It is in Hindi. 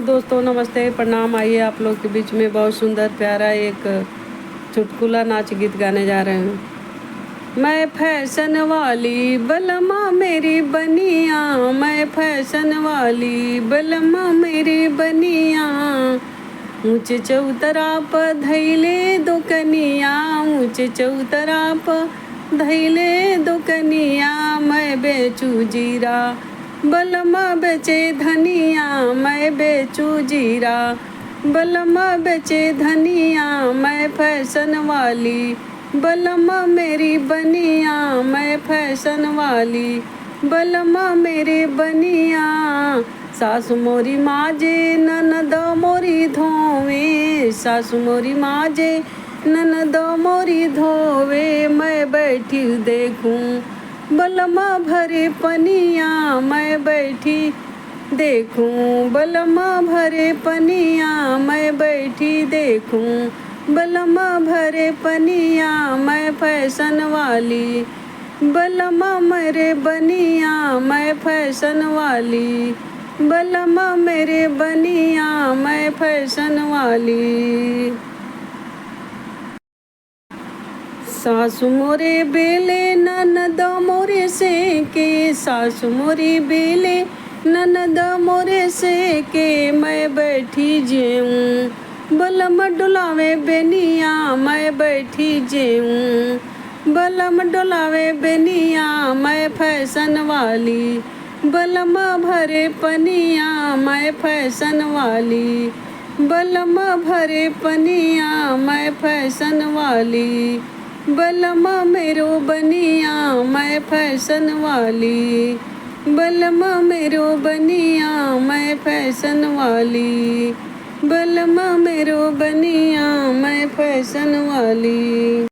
दोस्तों नमस्ते प्रणाम। आइए आप लोग के बीच में बहुत सुंदर प्यारा एक चुटकुला नाच गीत गाने जा रहे हैं। मैं फैशन वाली बलमा मेरी बनिया, मैं फैशन वाली बलमा मेरी बनिया, ऊँचे चौतरा पर धैले दुकनिया, ऊँचे चौतरा पर धैले दुकनिया, मैं बेचू जीरा बलमा बेचे धनिया, मैं बेचू जीरा बलमा बेचे धनिया, मैं फैशन वाली बलमा मेरी बनिया, मैं फैशन वाली बलमा मेरी बनिया, सासु मोरी माजे ननद मोरी धोवे, सासु मोरी माजे ननद मोरी धोवे, मैं बैठी देखूं बलमा भरे पनिया, मैं बैठी देखूं बलमा भरे पनिया, मैं बैठी देखूं बलमा भरे पनिया, मैं फैशन वाली बलमा मेरे बनिया, मैं फैशन वाली बलमा मेरे बनिया, मैं फैशन वाली। सासु मोरे बेले ननद मोरे से के, सासु मोरे बेले ननद मोरे से के, मैं बैठी जेऊं बलम डुलावे बेनिया, मैं बैठी जेऊं बलम डुलावे बेनिया, मैं फैशन वाली बलमा भरे पनिया, मैं फैशन वाली बलमा भरे पनिया, मैं फैशन वाली बलमा मेरो बनिया, मैं फैशन वाली बलमा मेरो बनिया, मैं फैशन वाली बलमा मेरो बनिया, मैं फैशन वाली।